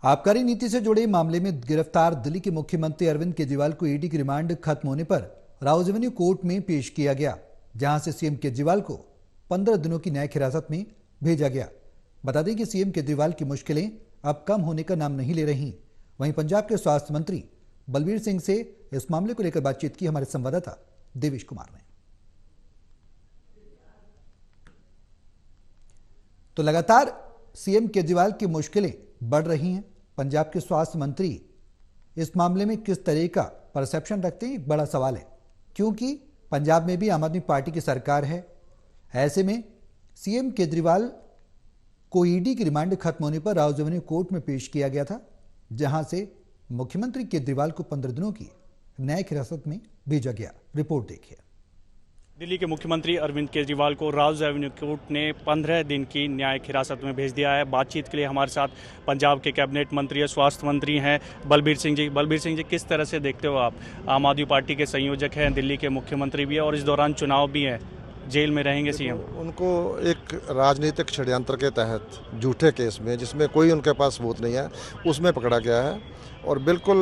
आबकारी नीति से जुड़े मामले में गिरफ्तार दिल्ली के मुख्यमंत्री अरविंद केजरीवाल को ईडी की रिमांड खत्म होने पर राउज एवेन्यू कोर्ट में पेश किया गया, जहां से सीएम केजरीवाल को 15 दिनों की न्यायिक हिरासत में भेजा गया। बता दें कि सीएम केजरीवाल की मुश्किलें अब कम होने का नाम नहीं ले रही। वहीं पंजाब के स्वास्थ्य मंत्री बलबीर सिंह से इस मामले को लेकर बातचीत की हमारे संवाददाता देवेश कुमार ने। तो लगातार सीएम केजरीवाल की मुश्किलें बढ़ रही हैं। पंजाब के स्वास्थ्य मंत्री इस मामले में किस तरह का परसेप्शन रखते हैं, एक बड़ा सवाल है, क्योंकि पंजाब में भी आम आदमी पार्टी की सरकार है। ऐसे में सीएम केजरीवाल को ईडी की रिमांड खत्म होने पर राउज एवेन्यू कोर्ट में पेश किया गया था, जहां से मुख्यमंत्री केजरीवाल को 15 दिनों की न्यायिक हिरासत में भेजा गया। रिपोर्ट देखिए। दिल्ली के मुख्यमंत्री अरविंद केजरीवाल को राउज एवेन्यू कोर्ट ने 15 दिन की न्यायिक हिरासत में भेज दिया है। बातचीत के लिए हमारे साथ पंजाब के कैबिनेट मंत्री और स्वास्थ्य मंत्री हैं बलबीर सिंह जी। बलबीर सिंह जी, किस तरह से देखते हो आप, आम आदमी पार्टी के संयोजक हैं, दिल्ली के मुख्यमंत्री भी है और इस दौरान चुनाव भी है, जेल में रहेंगे सीएम? उनको एक राजनीतिक षड्यंत्र के तहत झूठे केस में, जिसमें कोई उनके पास सबूत नहीं है, उसमें पकड़ा गया है। और बिल्कुल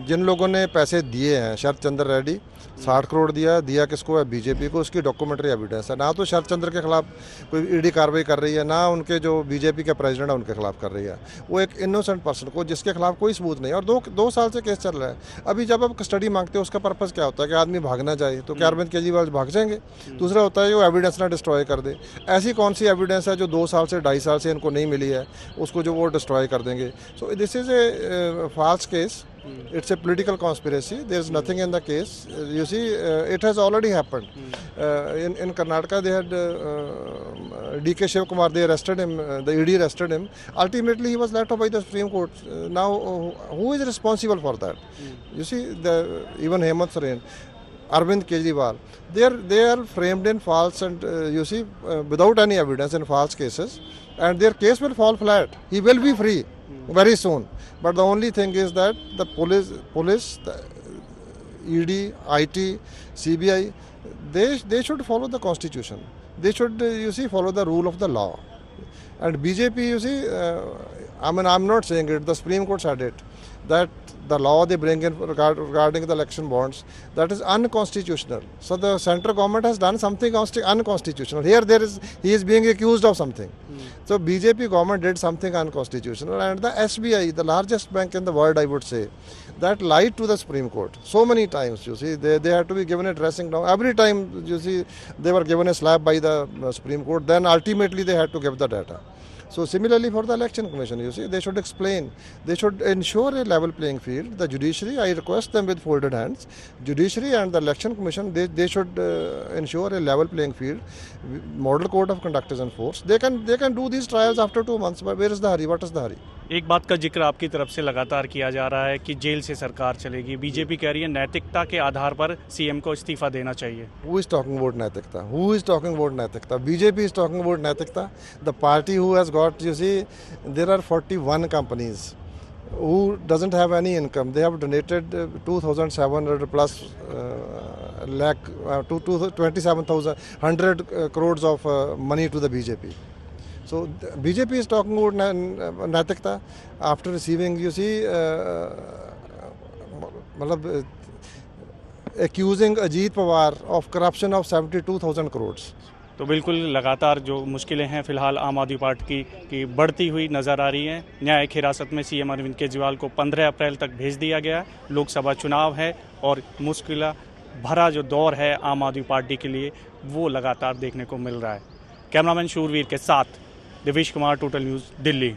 जिन लोगों ने पैसे दिए हैं, शरद चंद्र रेड्डी 60 करोड़ दिया किसको है? बीजेपी को। उसकी डॉक्यूमेंट्री एविडेंस है। ना तो शरद चंद्र के खिलाफ कोई ईडी कार्रवाई कर रही है, ना उनके जो बीजेपी के प्रेसिडेंट है उनके खिलाफ कर रही है। वो एक इनोसेंट पर्सन को, जिसके खिलाफ कोई सबूत नहीं है, और दो साल से केस चल रहा है। अभी जब आप कस्टडी मांगते हो, उसका पर्पज़ क्या होता है कि आदमी भागना चाहिए, तो क्या अरविंद केजरीवाल भाग जाएंगे? दूसरा होता है वो एविडेंस ना डिस्ट्रॉय कर दे। ऐसी कौन सी एविडेंस है जो 2 साल से 2.5 साल से इनको नहीं मिली है, उसको जो वो डिस्ट्रॉय कर देंगे? So this is a false case. It's a political conspiracy. There is nothing in the case. You see, it has already happened. In Karnataka, they had D.K. Shiv Kumar. They arrested him. The ED arrested him. Ultimately, he was let off by the Supreme Court. Now, who is responsible for that? You see, even Hemant Soren, Arvind Kejriwal, they are framed in false and you see, without any evidence in false cases, and their case will fall flat. He will be free very soon. But the only thing is that the police, the ED, IT, CBI, they should follow the constitution. They should, you see, follow the rule of the law. And BJP, you see, I'm not saying it. The Supreme Court said it, that the law they bring in regarding the election bonds, that is unconstitutional. So the central government has done something unconstitutional. Here he is being accused of something. So BJP government did something unconstitutional, and the SBI, the largest bank in the world, I would say, that lied to the Supreme Court so many times. You see, they had to be given a dressing down. Every time, you see, they were given a slap by the Supreme Court. Then ultimately they had to give the data. So similarly for the Election Commission, you see, they should explain, they should ensure a level playing field. The judiciary, I request them with folded hands, judiciary and the Election Commission, they should ensure a level playing field. Model code of conduct is enforced. They can do these trials after 2 months, but where is the hurry? What is the hurry? एक बात का जिक्र आपकी तरफ से लगातार किया जा रहा है कि जेल से सरकार चलेगी। बीजेपी कह रही है नैतिकता के आधार पर सीएम को इस्तीफा देना चाहिए। Who is talking about नैतिकता? Who is talking about नैतिकता? BJP is talking about नैतिकता. The party who has got, you see, there are 41 companies who doesn't have any income. They have donated 2,700 plus lakh to 27,100 crores of money to the BJP. So BJP is talking about naitikta after receiving, you see, accusing Ajit Pawar of corruption of 72,000 crores. तो बिल्कुल लगातार जो मुश्किलें हैं फिलहाल आम आदमी party की बढ़ती हुई नज़र आ रही हैं। न्यायिक हिरासत में सीएम अरविंद केजरीवाल को 15 अप्रैल तक भेज दिया गया। लोकसभा चुनाव है और मुश्किल भरा जो दौर है आम आदमी पार्टी के लिए, वो लगातार देखने को मिल रहा है। कैमरामैन शूरवीर के साथ देवेश कुमार, टोटल न्यूज़, दिल्ली।